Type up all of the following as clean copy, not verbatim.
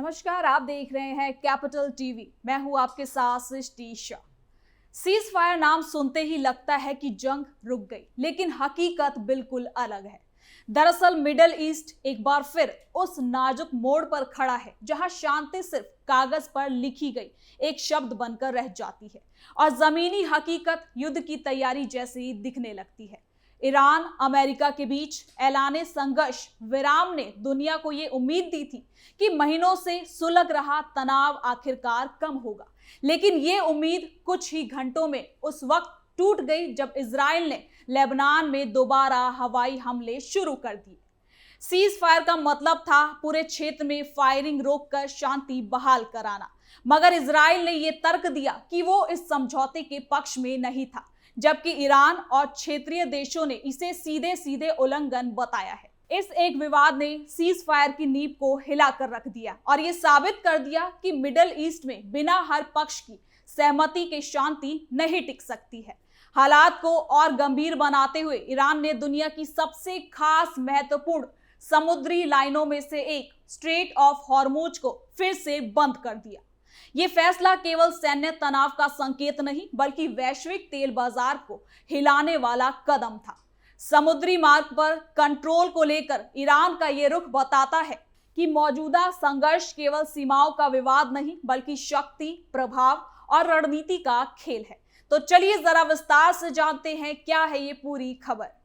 नमस्कार, आप देख रहे हैं कैपिटल टीवी। मैं हूं आपके साथ सृष्टि शाह। सीज फायर नाम सुनते ही लगता है कि जंग रुक गई, लेकिन हकीकत बिल्कुल अलग है। दरअसल मिडिल ईस्ट एक बार फिर उस नाजुक मोड़ पर खड़ा है जहां शांति सिर्फ कागज पर लिखी गई एक शब्द बनकर रह जाती है और जमीनी हकीकत युद्ध की तैयारी जैसी दिखने लगती है। ईरान अमेरिका के बीच ऐलाने संघर्ष विराम ने दुनिया को ये उम्मीद दी थी कि महीनों से सुलग रहा तनाव आखिरकार कम होगा, लेकिन ये उम्मीद कुछ ही घंटों में उस वक्त टूट गई जब इजराइल ने लेबनान में दोबारा हवाई हमले शुरू कर दिए। सीज फायर का मतलब था पूरे क्षेत्र में फायरिंग रोककर शांति बहाल कराना, मगर इजराइल ने यह तर्क दिया कि वो इस समझौते के पक्ष में नहीं था, जबकि ईरान और क्षेत्रीय देशों ने इसे सीधे सीधे उल्लंघन बताया है। इस एक विवाद ने सीज फायर की नींव को हिलाकर रख दिया और ये साबित कर दिया कि मिडिल ईस्ट में बिना हर पक्ष की सहमति के शांति नहीं टिक सकती है। हालात को और गंभीर बनाते हुए ईरान ने दुनिया की सबसे खास महत्वपूर्ण समुद्री लाइनों में से एक स्ट्रेट ऑफ हॉर्मुज को फिर से बंद कर दिया। ये फैसला केवल सैन्य तनाव का संकेत नहीं, बल्कि वैश्विक तेल बाजार को हिलाने वाला कदम था। समुद्री मार्ग पर कंट्रोल को लेकर ईरान का ये रुख बताता है कि मौजूदा संघर्ष केवल सीमाओं का विवाद नहीं, बल्कि शक्ति, प्रभाव और रणनीति का खेल है। तो चलिए जरा विस्तार से जानते हैं क्या है ये पूरी खबर।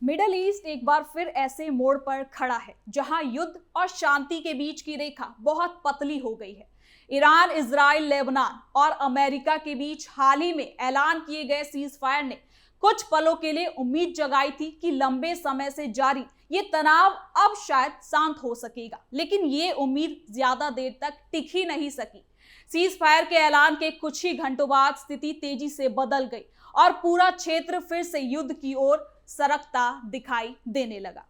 मिडिल ईस्ट एक बार फिर ऐसे मोड़ पर खड़ा है जहां युद्ध और शांति के बीच की रेखा बहुत पतली हो गई है। ईरान, इजराइल, लेबनान और अमेरिका के बीच हाल ही में ऐलान किए गए सीज फायर ने कुछ पलों के लिए उम्मीद जगाई थी कि लंबे समय से जारी ये तनाव अब शायद शांत हो सकेगा, लेकिन ये उम्मीद ज्यादा देर तक टिक ही नहीं सकी। सीज फायर के ऐलान के कुछ ही घंटों बाद स्थिति तेजी से बदल गई और पूरा क्षेत्र फिर से युद्ध की ओर सरकता दिखाई देने लगा।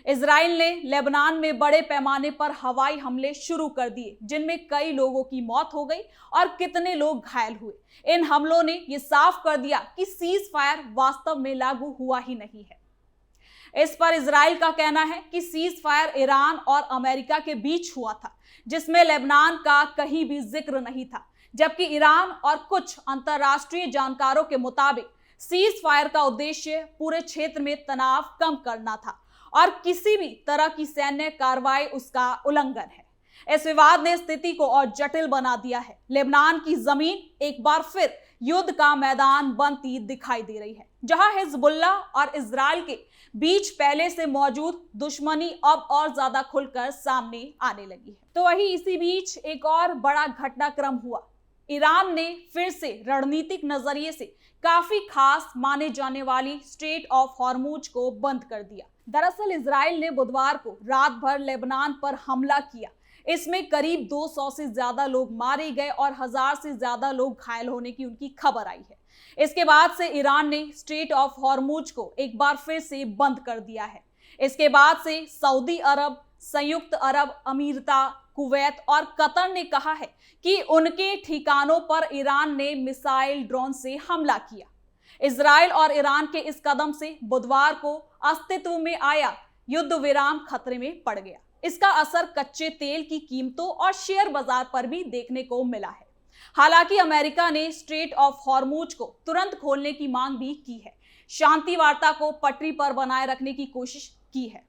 इजराइल ने लेबनान में बड़े पैमाने पर हवाई हमले शुरू कर दिए, जिनमें कई लोगों की मौत हो गई और कितने लोग घायल हुए। इन हमलों ने यह साफ कर दिया कि सीज फायर वास्तव में लागू हुआ ही नहीं है। इस पर इजराइल का कहना है कि सीज फायर ईरान और अमेरिका के बीच हुआ था, जिसमें लेबनान का कहीं भी जिक्र नहीं था, जबकि ईरान और कुछ अंतर्राष्ट्रीय जानकारों के मुताबिक सीज फायर का उद्देश्य पूरे क्षेत्र में तनाव कम करना था और किसी भी तरह की सैन्य कार्रवाई उसका उल्लंघन है। इस विवाद ने स्थिति को और जटिल बना दिया है। लेबनान की जमीन एक बार फिर युद्ध का मैदान बनती दिखाई दे रही है, जहां हिजबुल्लाह और इजराइल के बीच पहले से मौजूद दुश्मनी अब और ज्यादा खुलकर सामने आने लगी है। तो वही इसी बीच एक और बड़ा घटनाक्रम हुआ। ईरान ने फिर से रणनीतिक नजरिए से काफी खास माने जाने वाली स्ट्रेट ऑफ हॉर्मुज को बंद कर दिया। दरअसल इजराइल ने बुधवार को रात भर लेबनान पर हमला किया। इसमें करीब 200 से ज्यादा लोग मारे गए और 1000 से ज्यादा लोग घायल होने की उनकी खबर आई है। इसके बाद से ईरान ने स्ट्रेट ऑफ हॉर्मुज को एक बार फिर से बंद कर दिया है। इसके बाद से सऊदी अरब, संयुक्त अरब अमीरात, कुवैत और कतर ने कहा है कि उनके ठिकानों पर ईरान ने मिसाइल, ड्रोन से हमला किया। इजराइल और ईरान के इस कदम से बुधवार को अस्तित्व में आया युद्ध विराम खतरे में पड़ गया। इसका असर कच्चे तेल की कीमतों और शेयर बाजार पर भी देखने को मिला है। हालांकि अमेरिका ने स्ट्रेट ऑफ हॉर्मुज को तुरंत खोलने की मांग भी की है, शांति वार्ता को पटरी पर बनाए रखने की कोशिश की है।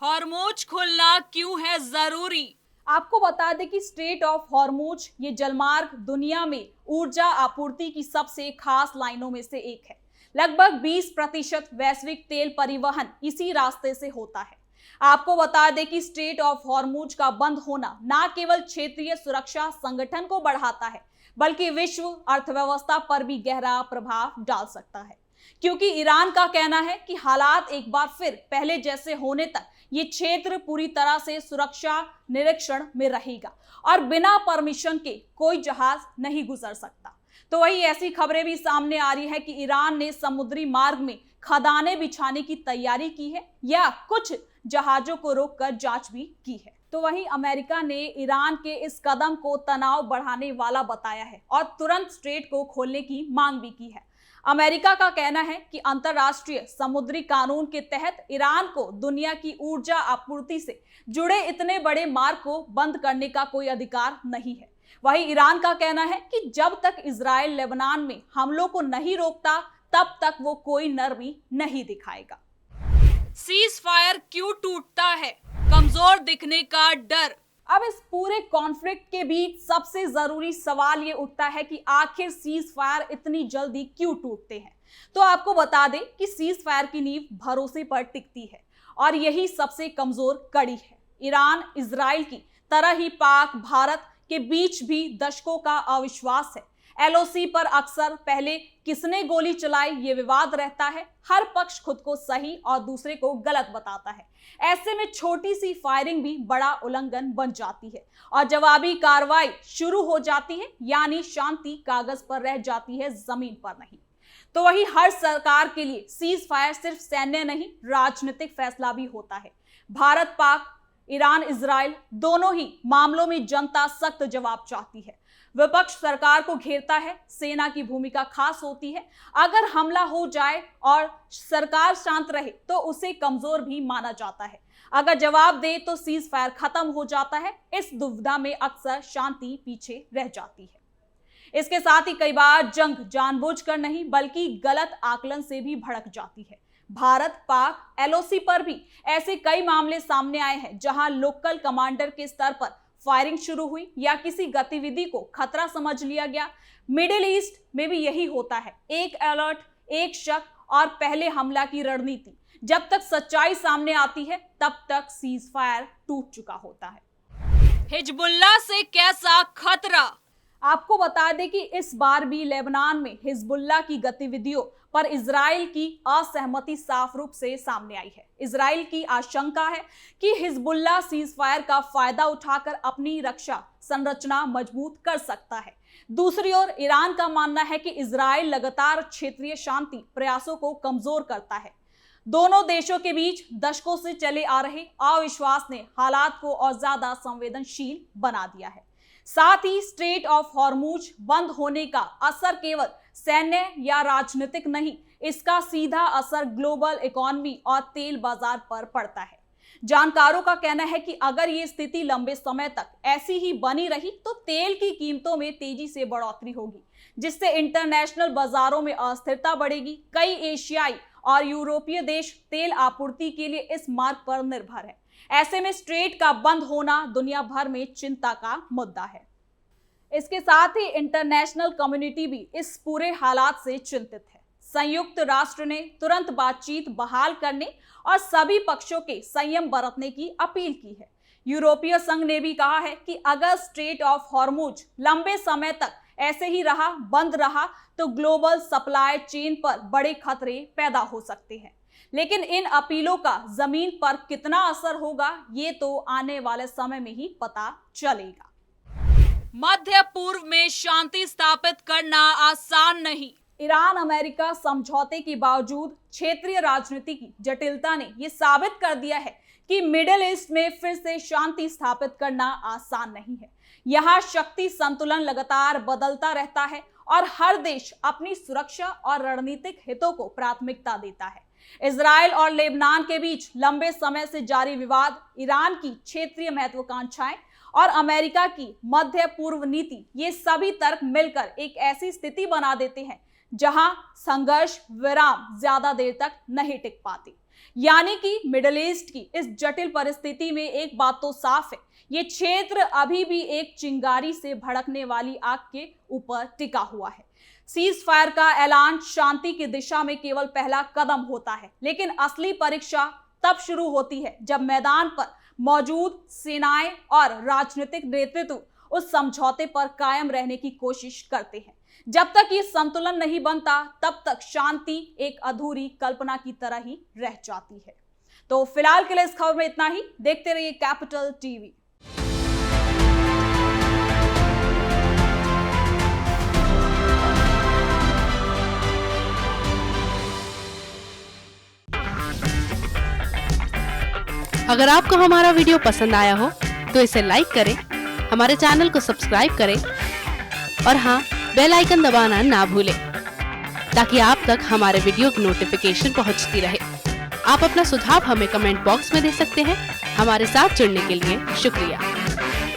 हॉर्मुज खोलना क्यों है जरूरी? आपको बता दें कि स्ट्रेट ऑफ हॉर्मुज ये जलमार्ग दुनिया में ऊर्जा आपूर्ति की सबसे खास लाइनों में से एक है। लगभग 20% वैश्विक तेल परिवहन इसी रास्ते से होता है। आपको बता दें कि स्ट्रेट ऑफ हॉर्मुज का बंद होना न केवल क्षेत्रीय सुरक्षा संगठन को बढ़ाता है, बल्कि विश्व अर्थव्यवस्था पर भी गहरा प्रभाव डाल सकता है, क्योंकि ईरान का कहना है कि हालात एक बार फिर पहले जैसे होने तक ये क्षेत्र पूरी तरह से सुरक्षा निरीक्षण में रहेगा और बिना परमिशन के कोई जहाज नहीं गुजर सकता। तो वही ऐसी खबरें भी सामने आ रही है कि ईरान ने समुद्री मार्ग में खदानें बिछाने की तैयारी की है या कुछ जहाजों को रोककर जांच भी की है। तो वहीं अमेरिका ने ईरान के इस कदम को तनाव बढ़ाने वाला बताया है और तुरंत स्ट्रेट को खोलने की मांग भी की है। अमेरिका का कहना है कि अंतरराष्ट्रीय समुद्री कानून के तहत ईरान को दुनिया की ऊर्जा आपूर्ति से जुड़े इतने बड़े मार्ग को बंद करने का कोई अधिकार नहीं है। वहीं ईरान का कहना है कि जब तक इजराइल लेबनान में हमलों को नहीं रोकता तब तक वो कोई नरमी नहीं दिखाएगा। सीज फायर क्यों टूटता है? कमजोर दिखने का डर। अब इस पूरे कॉन्फ्लिक्ट के बीच सबसे जरूरी सवाल ये उठता है कि आखिर सीज फायर इतनी जल्दी क्यों टूटते हैं। तो आपको बता दें कि सीज फायर की नींव भरोसे पर टिकती है और यही सबसे कमजोर कड़ी है। ईरान इजराइल की तरह ही पाक भारत के बीच भी दशकों का अविश्वास है। एलओसी पर अक्सर पहले किसने गोली चलाई ये विवाद रहता है। हर पक्ष खुद को सही और दूसरे को गलत बताता है। ऐसे में छोटी सी फायरिंग भी बड़ा उल्लंघन बन जाती है और जवाबी कार्रवाई शुरू हो जाती है, यानी शांति कागज पर रह जाती है, जमीन पर नहीं। तो वही हर सरकार के लिए सीज फायर सिर्फ सैन्य नहीं, राजनीतिक फैसला भी होता है। भारत पाक, ईरान इजराइल दोनों ही मामलों में जनता सख्त जवाब चाहती है। विपक्ष सरकार को घेरता है, सेना की भूमिका खास होती है। अगर हमला हो जाए और सरकार शांत रहे तो उसे कमजोर भी माना जाता है। अगर जवाब दे तो सीज फायर खत्म हो जाता है। इस दुविधा में अक्सर शांति पीछे रह जाती है। इसके साथ ही कई बार जंग जानबूझकर नहीं बल्कि गलत आकलन से भी भड़क जाती है। भारत पाक एलओसी पर भी ऐसे कई मामले सामने आए हैं जहां लोकल कमांडर के स्तर पर फायरिंग शुरू हुई या किसी गतिविधि को खतरा समझ लिया गया। मिडिल ईस्ट में भी यही होता है, एक अलर्ट, एक शक और पहले हमला की रणनीति। जब तक सच्चाई सामने आती है तब तक सीज फायर टूट चुका होता है। हिजबुल्लाह से कैसा खतरा? आपको बता दें कि इस बार भी लेबनान में हिजबुल्लाह की गतिविधियों पर इजराइल की असहमति साफ रूप से सामने आई है। इजराइल की आशंका है कि हिजबुल्लाह सीज फायर का फायदा उठाकर अपनी रक्षा संरचना मजबूत कर सकता है। दूसरी ओर ईरान का मानना है कि इजराइल लगातार क्षेत्रीय शांति प्रयासों को कमजोर करता है। दोनों देशों के बीच दशकों से चले आ रहे अविश्वास ने हालात को और ज्यादा संवेदनशील बना दिया है। साथ ही स्ट्रेट ऑफ हॉर्मुज बंद होने का असर केवल सैन्य या राजनीतिक नहीं, इसका सीधा असर ग्लोबल इकोनॉमी और तेल बाजार पर पड़ता है। जानकारों का कहना है कि अगर ये स्थिति लंबे समय तक ऐसी ही बनी रही तो तेल की कीमतों में तेजी से बढ़ोतरी होगी, जिससे इंटरनेशनल बाजारों में अस्थिरता बढ़ेगी। कई एशियाई और यूरोपीय देश तेल आपूर्ति के लिए इस मार्ग पर निर्भर है। ऐसे में स्ट्रेट का बंद होना दुनिया भर में चिंता का मुद्दा है। इसके साथ ही इंटरनेशनल कम्युनिटी भी इस पूरे हालात से चिंतित है। संयुक्त राष्ट्र ने तुरंत बातचीत बहाल करने और सभी पक्षों के संयम बरतने की अपील की है। यूरोपीय संघ ने भी कहा है कि अगर स्ट्रेट ऑफ हॉर्मुज लंबे समय तक ऐसे ही बंद रहा तो ग्लोबल सप्लाई चेन पर बड़े खतरे पैदा हो सकते हैं। लेकिन इन अपीलों का जमीन पर कितना असर होगा ये तो आने वाले समय में ही पता चलेगा। मध्य पूर्व में शांति स्थापित करना आसान नहीं। ईरान अमेरिका समझौते के बावजूद क्षेत्रीय राजनीति की जटिलता ने यह साबित कर दिया है कि मिडिल ईस्ट में फिर से शांति स्थापित करना आसान नहीं है। यहाँ शक्ति संतुलन लगातार बदलता रहता है और हर देश अपनी सुरक्षा और रणनीतिक हितों को प्राथमिकता देता है। इजराइल और लेबनान के बीच लंबे समय से जारी विवाद, ईरान की क्षेत्रीय महत्वाकांक्षाएं और अमेरिका की मध्य पूर्व नीति, ये सभी तर्क मिलकर एक ऐसी स्थिति बना देते हैं जहां संघर्ष विराम ज्यादा देर तक नहीं टिक पाती। यानी कि मिडिल ईस्ट की इस जटिल परिस्थिति में एक बात तो साफ है, ये क्षेत्र अभी भी एक चिंगारी से भड़कने वाली आग के ऊपर टिका हुआ है। सीज फायर का ऐलान शांति की दिशा में केवल पहला कदम होता है, लेकिन असली परीक्षा तब शुरू होती है जब मैदान पर मौजूद सेनाएं और राजनीतिक नेतृत्व उस समझौते पर कायम रहने की कोशिश करते हैं। जब तक ये संतुलन नहीं बनता तब तक शांति एक अधूरी कल्पना की तरह ही रह जाती है। तो फिलहाल के लिए इस खबर में इतना ही। देखते रहिए कैपिटल टीवी। अगर आपको हमारा वीडियो पसंद आया हो तो इसे लाइक करें, हमारे चैनल को सब्सक्राइब करें और हाँ, बेल आइकन दबाना ना भूलें। ताकि आप तक हमारे वीडियो की नोटिफिकेशन पहुंचती रहे। आप अपना सुझाव हमें कमेंट बॉक्स में दे सकते हैं। हमारे साथ जुड़ने के लिए शुक्रिया।